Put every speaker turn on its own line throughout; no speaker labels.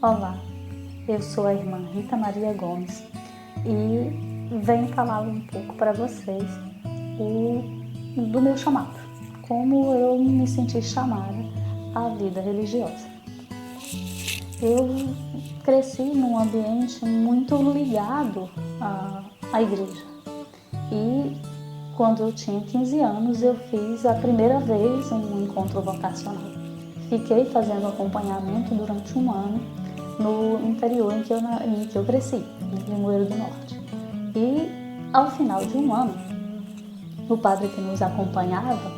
Olá, eu sou a irmã Rita Maria Gomes e venho falar um pouco para vocês do meu chamado, como eu me senti chamada à vida religiosa. Eu cresci num ambiente muito ligado à igreja e quando eu tinha 15 anos eu fiz a primeira vez um encontro vocacional. Fiquei fazendo acompanhamento durante um ano no interior em que eu cresci, em Limoeiro do Norte. E ao final de um ano, o padre que nos acompanhava,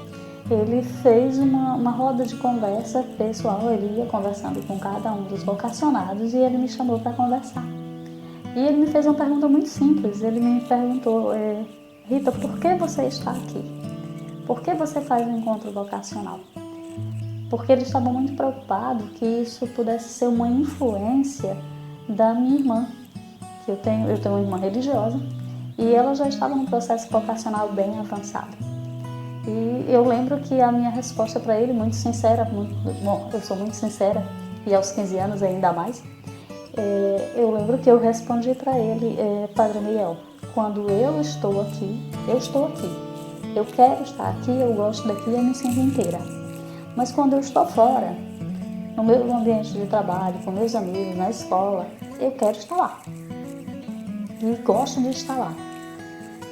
ele fez uma roda de conversa pessoal, ele ia conversando com cada um dos vocacionados e ele me chamou para conversar. E ele me fez uma pergunta muito simples, ele me perguntou, Rita, por que você está aqui? Por que você faz um encontro vocacional? Porque ele estava muito preocupado que isso pudesse ser uma influência da minha irmã, que eu tenho uma irmã religiosa, e ela já estava num processo vocacional bem avançado. E eu lembro que a minha resposta para ele, muito sincera, eu sou muito sincera, e aos 15 anos ainda mais, eu lembro que eu respondi para ele, Padre Miguel, quando eu estou aqui, eu estou aqui. Eu quero estar aqui, eu gosto daqui, eu me sinto inteira. Mas quando eu estou fora, no meu ambiente de trabalho, com meus amigos, na escola, eu quero estar lá. E gosto de estar lá.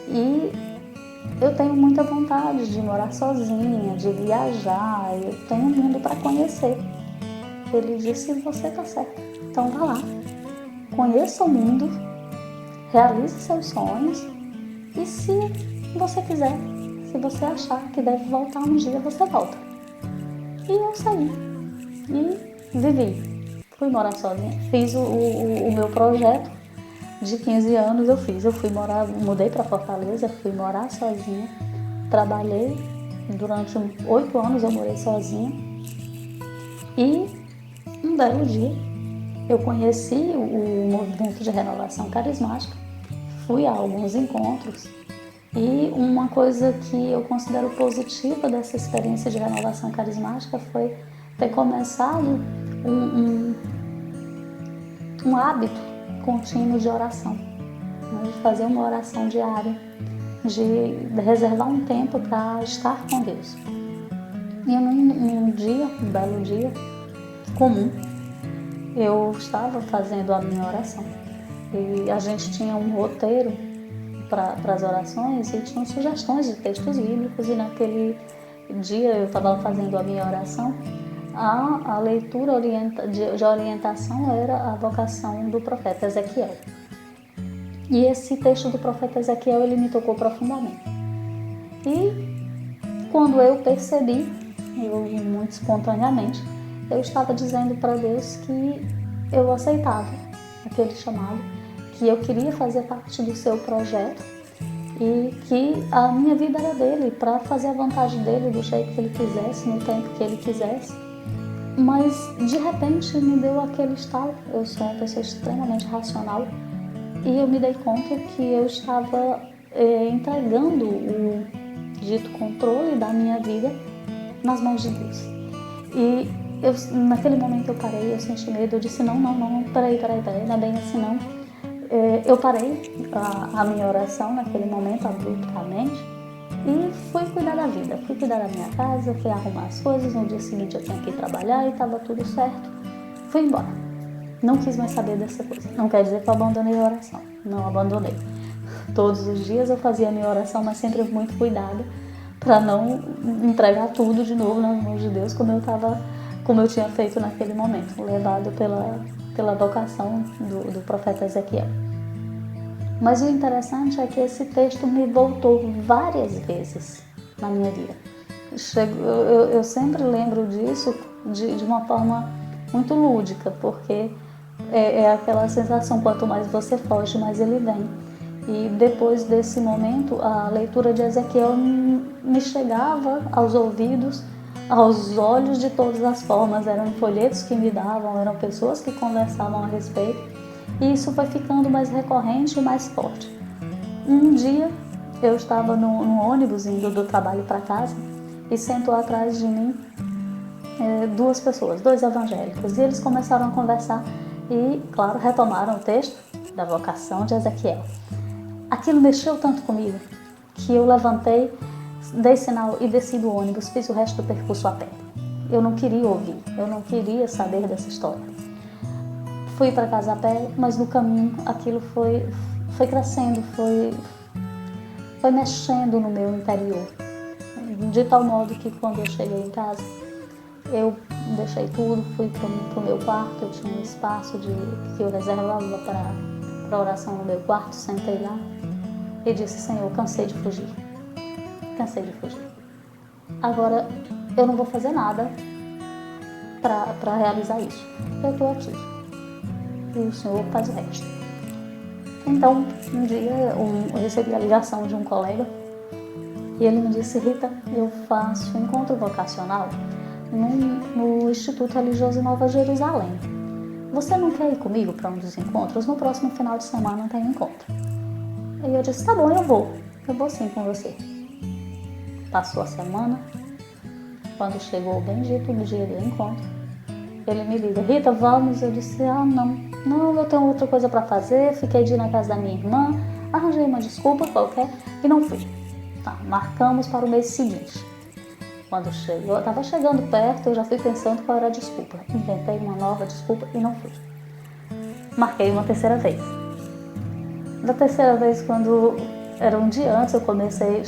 E eu tenho muita vontade de morar sozinha, de viajar, eu tenho um mundo para conhecer. Ele disse, você está certo, então vá lá. Conheça o mundo, realize seus sonhos e se você quiser, se você achar que deve voltar um dia, você volta. E eu saí e vivi. Fui morar sozinha. Fiz o meu projeto de 15 anos, mudei para Fortaleza, fui morar sozinha. Trabalhei, durante 8 anos eu morei sozinha. E um belo dia eu conheci o movimento de renovação carismática, fui a alguns encontros. E uma coisa que eu considero positiva dessa experiência de renovação carismática foi ter começado um hábito contínuo de oração, né? De fazer uma oração diária, de reservar um tempo para estar com Deus. E num belo dia comum, eu estava fazendo a minha oração e a gente tinha um roteiro para as orações e tinham sugestões de textos bíblicos, e naquele dia eu estava fazendo a minha oração, a leitura de orientação era a vocação do profeta Ezequiel. E esse texto do profeta Ezequiel, ele me tocou profundamente. E quando eu percebi, muito espontaneamente, eu estava dizendo para Deus que eu aceitava aquele chamado, que eu queria fazer parte do seu projeto e que a minha vida era dele, para fazer a vontade dele do jeito que ele quisesse, no tempo que ele quisesse. Mas de repente me deu aquele estalo. Eu sou uma pessoa extremamente racional e eu me dei conta que eu estava entregando o dito controle da minha vida nas mãos de Deus. E naquele momento eu parei, eu senti medo, eu disse não, peraí, não é bem assim não. Eu parei a minha oração naquele momento abruptamente e fui cuidar da vida, fui cuidar da minha casa, fui arrumar as coisas. No dia seguinte eu tinha que ir trabalhar e estava tudo certo. Fui embora. Não quis mais saber dessa coisa. Não quer dizer que eu abandonei a oração. Não abandonei. Todos os dias eu fazia a minha oração, mas sempre muito cuidado para não entregar tudo de novo nas mãos de Deus, como eu tinha feito naquele momento, levado pela vocação do profeta Ezequiel. Mas o interessante é que esse texto me voltou várias vezes na minha vida. Eu sempre lembro disso de uma forma muito lúdica, porque é aquela sensação, quanto mais você foge, mais ele vem. E depois desse momento, a leitura de Ezequiel me chegava aos ouvidos, aos olhos de todas as formas. Eram folhetos que me davam, eram pessoas que conversavam a respeito. E isso foi ficando mais recorrente e mais forte. Um dia eu estava no ônibus indo do trabalho para casa e sentou atrás de mim 2 pessoas, 2 evangélicos, e eles começaram a conversar e, claro, retomaram o texto da vocação de Ezequiel. Aquilo mexeu tanto comigo que eu levantei, dei sinal e desci do ônibus, fiz o resto do percurso a pé. Eu não queria ouvir, eu não queria saber dessa história. Fui para casa a pé, mas no caminho aquilo foi crescendo, foi mexendo no meu interior. De tal modo que quando eu cheguei em casa, eu deixei tudo, fui para o meu quarto, eu tinha um espaço que eu reservava para oração no meu quarto, sentei lá e disse: Senhor, cansei de fugir. Agora eu não vou fazer nada para realizar isso. Eu estou aqui e o Senhor faz o resto. Então, um dia eu recebi a ligação de um colega e ele me disse: Rita, eu faço encontro vocacional no Instituto Religioso Nova Jerusalém. Você não quer ir comigo para um dos encontros? No próximo final de semana tem encontro. E eu disse: tá bom, eu vou sim com você. Passou a semana, quando chegou o bendito do dia do encontro, ele me liga: Rita, vamos? Eu disse: não, eu tenho outra coisa para fazer, fiquei de ir na casa da minha irmã, arranjei uma desculpa qualquer e não fui. Tá, marcamos para o mês seguinte. Quando chegou, eu estava chegando perto, eu já fui pensando qual era a desculpa. Inventei uma nova desculpa e não fui. Marquei uma terceira vez. Da terceira vez, quando era um dia antes,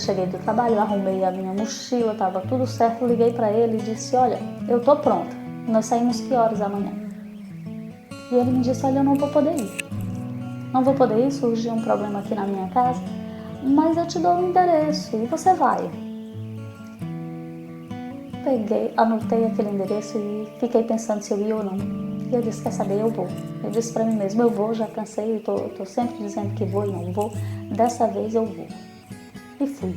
cheguei do trabalho, arrumei a minha mochila, estava tudo certo, liguei para ele e disse: olha, eu tô pronta, nós saímos que horas amanhã? E ele me disse: olha, eu não vou poder ir. Não vou poder ir, surgiu um problema aqui na minha casa, mas eu te dou o endereço e você vai. Peguei, anotei aquele endereço e fiquei pensando se eu ia ou não. E eu disse: quer saber, eu vou. Eu disse para mim mesmo: eu vou, já cansei, tô sempre dizendo que vou e não vou. Dessa vez eu vou. E fui.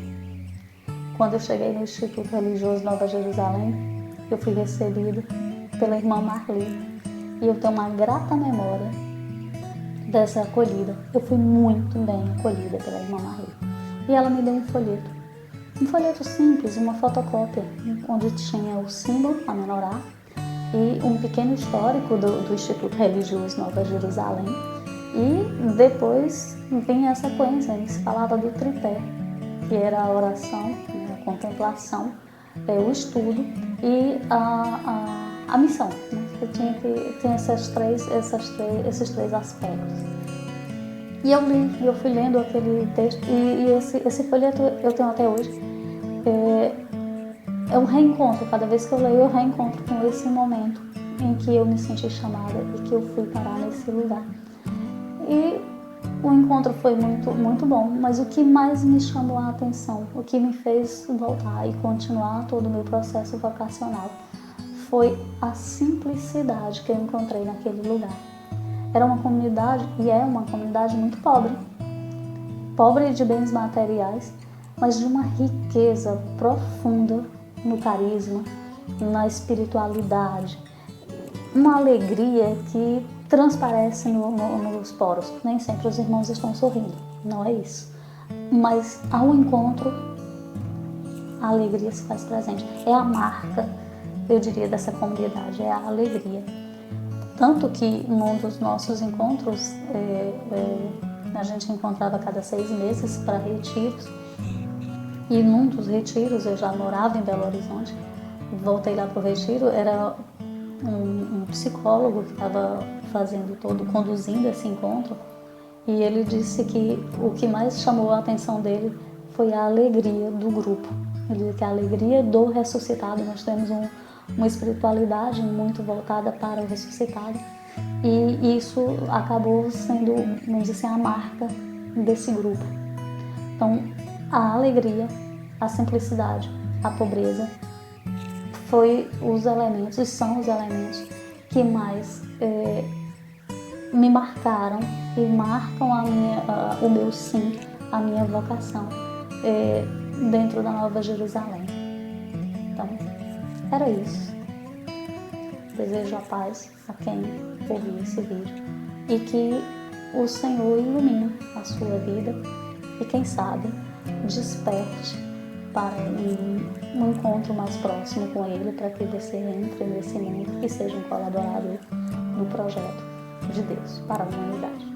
Quando eu cheguei no Instituto Religioso Nova Jerusalém, eu fui recebida pela irmã Marli. E eu tenho uma grata memória dessa acolhida. Eu fui muito bem acolhida pela irmã Marli. E ela me deu um folheto simples, uma fotocópia, onde tinha o símbolo, a menorá, e um pequeno histórico do Instituto Religioso Nova Jerusalém. E depois vinha a sequência, em que se falava do tripé, que era a oração, a contemplação, o estudo e a missão, né? Que tem esses três aspectos. E eu fui lendo aquele texto, e esse folheto eu tenho até hoje. É um reencontro, cada vez que eu leio, eu reencontro com esse momento em que eu me senti chamada e que eu fui parar nesse lugar. E o encontro foi muito, muito bom, mas o que mais me chamou a atenção, o que me fez voltar e continuar todo o meu processo vocacional, foi a simplicidade que eu encontrei naquele lugar. Era uma comunidade, e é uma comunidade muito pobre de bens materiais, mas de uma riqueza profunda no carisma, na espiritualidade, uma alegria que transparece nos poros. Nem sempre os irmãos estão sorrindo, não é isso. Mas ao encontro, a alegria se faz presente. É a marca, eu diria, dessa comunidade, é a alegria. Tanto que num dos nossos encontros, a gente encontrava a cada 6 meses para retiros. E num dos retiros, eu já morava em Belo Horizonte, voltei lá para o retiro, era um psicólogo que estava conduzindo esse encontro, e ele disse que o que mais chamou a atenção dele foi a alegria do grupo. Ele disse que a alegria do ressuscitado, nós temos uma espiritualidade muito voltada para o ressuscitado, e isso acabou sendo, vamos dizer assim, a marca desse grupo. Então, a alegria, a simplicidade, a pobreza são os elementos que mais me marcaram e marcam o meu sim, a minha vocação dentro da Nova Jerusalém. Então, era isso. Desejo a paz a quem ouvir esse vídeo e que o Senhor ilumine a sua vida e, quem sabe, desperte para um encontro mais próximo com Ele, para que você entre nesse mundo e seja um colaborador do projeto de Deus para a humanidade.